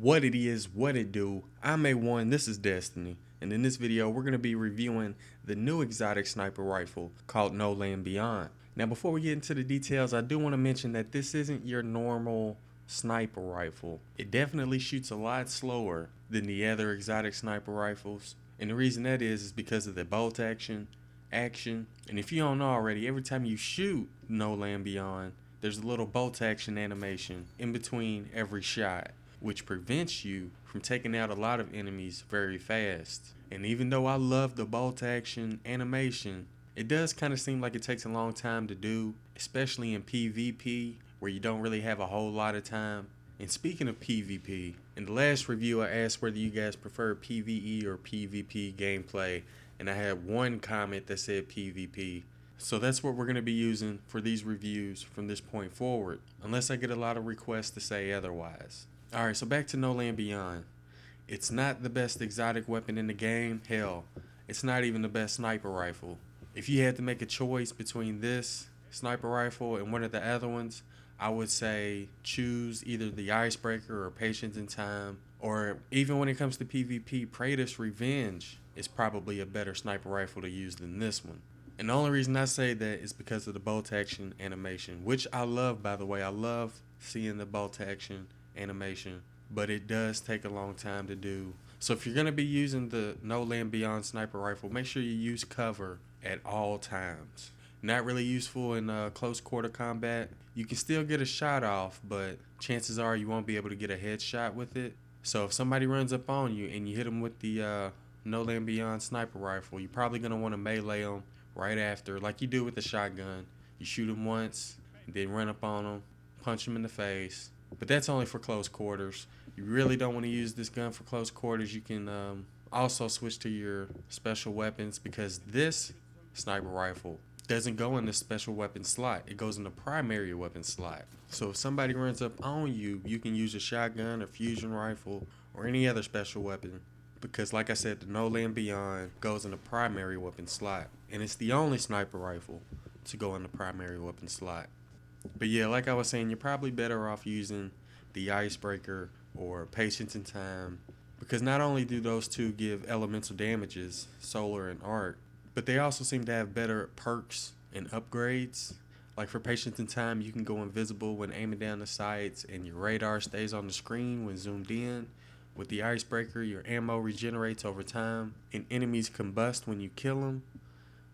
What it is, what it do. I'm A1, this is Destiny, and in this video we're going to be reviewing the new exotic sniper rifle called No Land Beyond. Now before we get into the details, I do want to mention that this isn't your normal sniper rifle. It definitely shoots a lot slower than the other exotic sniper rifles, and the reason that is because of the bolt action, and if you don't know already, every time you shoot No Land Beyond, there's a little bolt action animation in between every shot, which prevents you from taking out a lot of enemies very fast. And even though I love the bolt action animation, it does kind of seem like it takes a long time to do, especially in PvP, where you don't really have a whole lot of time. And speaking of PvP, in the last review I asked whether you guys prefer PvE or PvP gameplay, and I had one comment that said PvP. So that's what we're going to be using for these reviews from this point forward, unless I get a lot of requests to say otherwise. Alright, so back to No Land Beyond. It's not the best exotic weapon in the game. Hell, it's not even the best sniper rifle. If you had to make a choice between this sniper rifle and one of the other ones, I would say choose either the Icebreaker or Patience in Time, or even when it comes to PvP, Praetor's Revenge is probably a better sniper rifle to use than this one. And the only reason I say that is because of the bolt action animation, which I love, by the way. I love seeing the bolt action animation, but it does take a long time to do. So if you're going to be using the No Land Beyond sniper rifle, make sure you use cover at all times. Not really useful in close quarter combat. You can still get a shot off, but chances are you won't be able to get a headshot with it. So if somebody runs up on you and you hit them with the No Land Beyond sniper rifle, you're probably going to want to melee them right after, like you do with the shotgun. You shoot them once, then run up on them, punch them in the face. But that's only for close quarters. You really don't want to use this gun for close quarters. You can also switch to your special weapons, because this sniper rifle doesn't go in the special weapon slot. It goes in the primary weapon slot. So if somebody runs up on you, you can use a shotgun, a fusion rifle, or any other special weapon, because like I said, the No Land Beyond goes in the primary weapon slot, and it's the only sniper rifle to go in the primary weapon slot. But yeah, like I was saying, you're probably better off using the Icebreaker or Patience in Time, because not only do those two give elemental damages, solar and arc, but they also seem to have better perks and upgrades. Like for Patience in Time, you can go invisible when aiming down the sights, and your radar stays on the screen when zoomed in. With the Icebreaker, your ammo regenerates over time, and enemies combust when you kill them.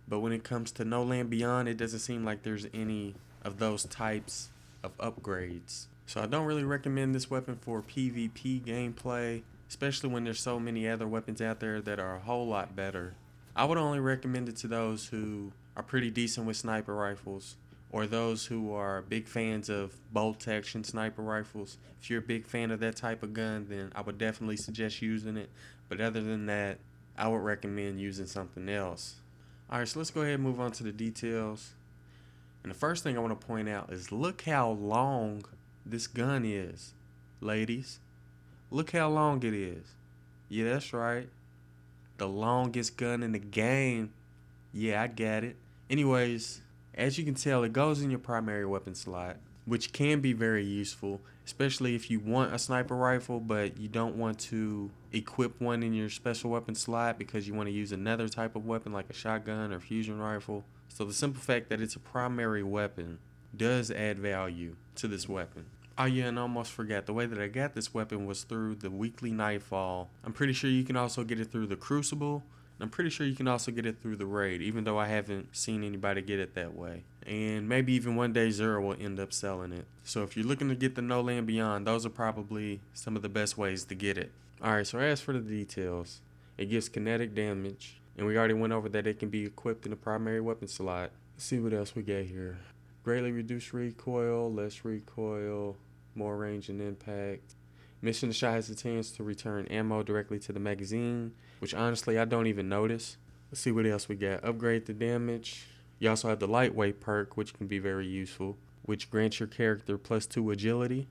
But when it comes to No Land Beyond, it doesn't seem like there's any of those types of upgrades. So I don't really recommend this weapon for PvP gameplay, especially when there's so many other weapons out there that are a whole lot better. I would only recommend it to those who are pretty decent with sniper rifles, or those who are big fans of bolt action sniper rifles. If you're a big fan of that type of gun, then I would definitely suggest using it. But other than that, I would recommend using something else. Alright, so let's go ahead and move on to the details. And the first thing I want to point out is look how long this gun is, ladies. Look how long it is. Yeah, that's right. The longest gun in the game. Yeah, I got it. Anyways, as you can tell, it goes in your primary weapon slot, which can be very useful, especially if you want a sniper rifle but you don't want to equip one in your special weapon slot because you want to use another type of weapon like a shotgun or fusion rifle. So the simple fact that it's a primary weapon does add value to this weapon. Oh yeah, and I almost forgot, the way that I got this weapon was through the weekly Nightfall. I'm pretty sure you can also get it through the Crucible. I'm pretty sure you can also get it through the raid, even though I haven't seen anybody get it that way. And maybe even one day Zero will end up selling it. So if you're looking to get the No Land Beyond, those are probably some of the best ways to get it. Alright, so as for the details, it gives kinetic damage, and we already went over that it can be equipped in the primary weapon slot. Let's see what else we got here. Greatly reduced recoil, less recoil, more range and impact. Mission the shot has a chance to return ammo directly to the magazine, which honestly I don't even notice. Let's see what else we got. Upgrade the damage. You also have the lightweight perk, which can be very useful, which grants your character +2 agility,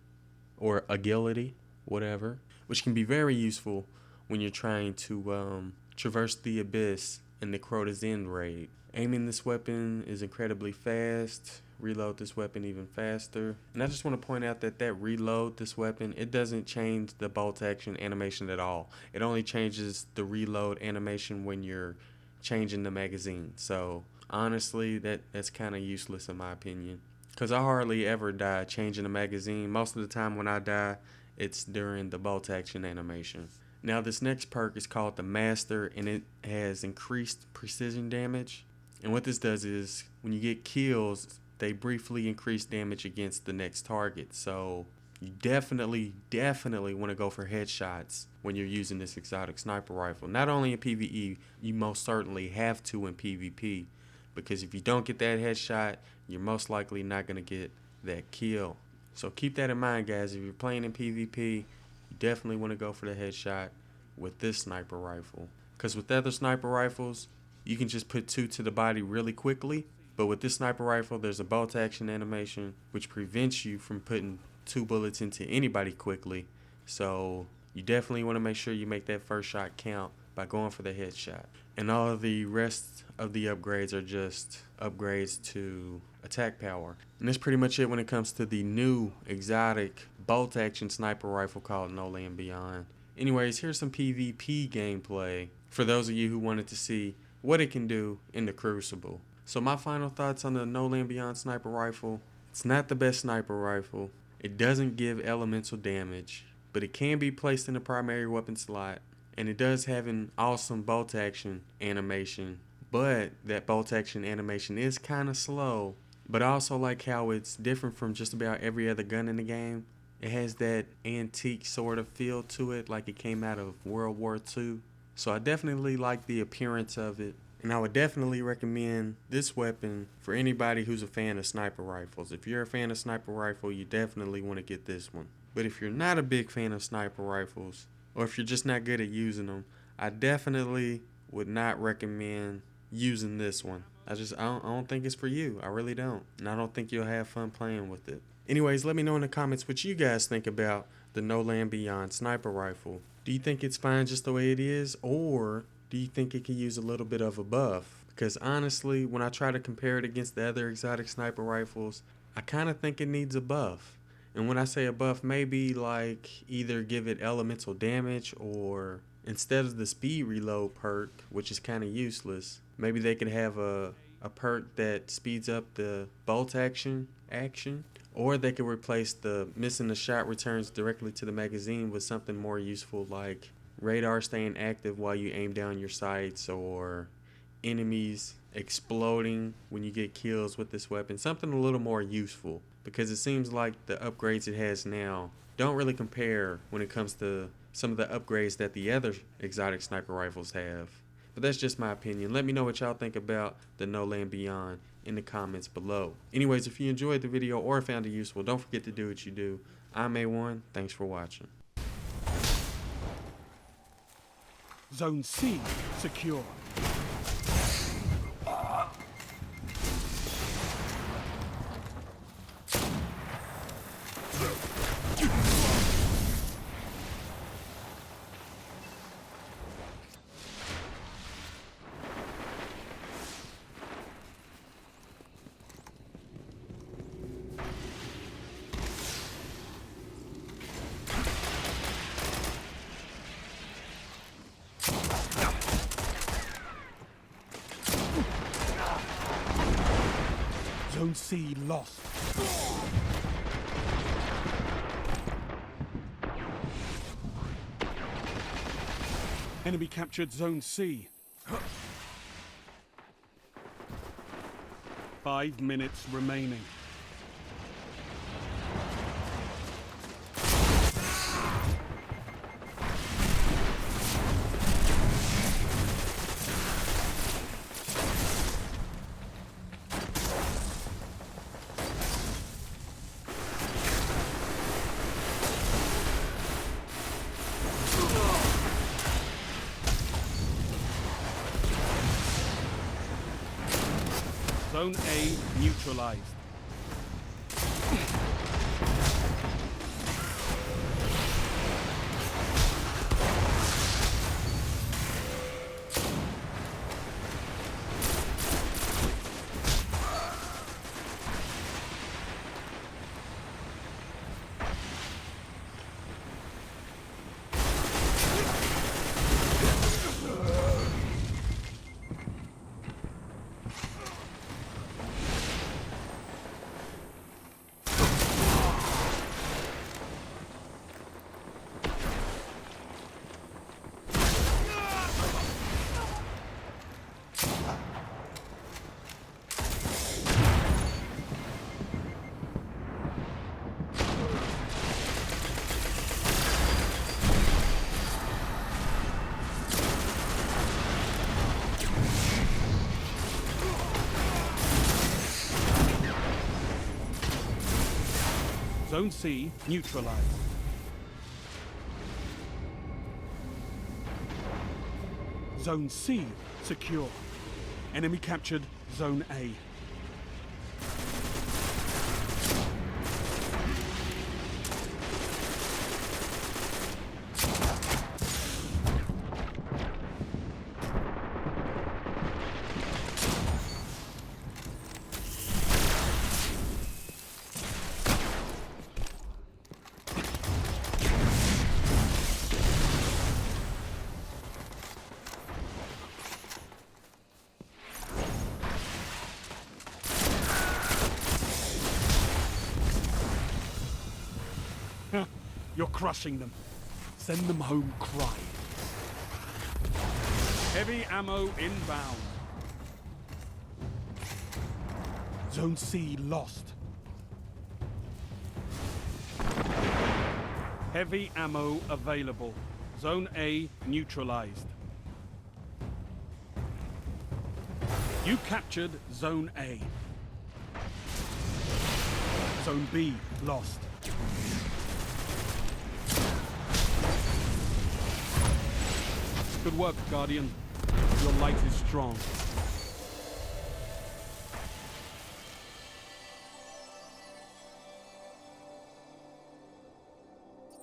or agility, whatever, which can be very useful when you're trying to traverse the abyss in the Crota's End raid. Aiming this weapon is incredibly fast. Reload this weapon even faster. And I just want to point out that reload this weapon, it doesn't change the bolt action animation at all. It only changes the reload animation when you're changing the magazine. So honestly, that's kind of useless in my opinion, because I hardly ever die changing the magazine. Most of the time when I die, it's during the bolt action animation. Now this next perk is called the Master, and it has increased precision damage. And what this does is when you get kills, they briefly increase damage against the next target. So you definitely want to go for headshots when you're using this exotic sniper rifle. Not only in PvE, you most certainly have to in PvP, because if you don't get that headshot, you're most likely not going to get that kill. So keep that in mind, guys. If you're playing in PvP, you definitely want to go for the headshot with this sniper rifle. Because with other sniper rifles, you can just put 2 to the body really quickly. But with this sniper rifle, there's a bolt action animation which prevents you from putting 2 bullets into anybody quickly. So you definitely want to make sure you make that first shot count by going for the headshot. And all of the rest of the upgrades are just upgrades to attack power. And that's pretty much it when it comes to the new exotic bolt action sniper rifle called No Land Beyond. Anyways, here's some PvP gameplay for those of you who wanted to see what it can do in the Crucible. So my final thoughts on the No Land Beyond sniper rifle: it's not the best sniper rifle. It doesn't give elemental damage, but it can be placed in the primary weapon slot, and it does have an awesome bolt action animation. But that bolt action animation is kind of slow. But I also like how it's different from just about every other gun in the game. It has that antique sort of feel to it, like it came out of World War II. So I definitely like the appearance of it. And I would definitely recommend this weapon for anybody who's a fan of sniper rifles. If you're a fan of sniper rifle, you definitely want to get this one. But if you're not a big fan of sniper rifles, or if you're just not good at using them, I definitely would not recommend using this one. I don't think it's for you. I really don't. And I don't think you'll have fun playing with it. Anyways, let me know in the comments what you guys think about the No Land Beyond sniper rifle. Do you think it's fine just the way it is, or do you think it could use a little bit of a buff? Because honestly, when I try to compare it against the other exotic sniper rifles, I kind of think it needs a buff. And when I say a buff, maybe like either give it elemental damage, or instead of the speed reload perk, which is kind of useless, maybe they could have a perk that speeds up the bolt action, or they could replace the missing the shot returns directly to the magazine with something more useful, like radar staying active while you aim down your sights, or enemies exploding when you get kills with this weapon. Something a little more useful, because it seems like the upgrades it has now don't really compare when it comes to some of the upgrades that the other exotic sniper rifles have. But that's just my opinion. Let me know what y'all think about the No Land Beyond in the comments below. Anyways, if you enjoyed the video or found it useful, don't forget to do what you do. I'm A1. Thanks for watching. Zone C secure. Zone C lost. Enemy captured Zone C. 5 minutes remaining. Zone A neutralized. Zone C neutralized. Zone C secure. Enemy captured Zone A. You're crushing them. Send them home crying. Heavy ammo inbound. Zone C lost. Heavy ammo available. Zone A neutralized. You captured Zone A. Zone B lost. Good work, Guardian. Your light is strong.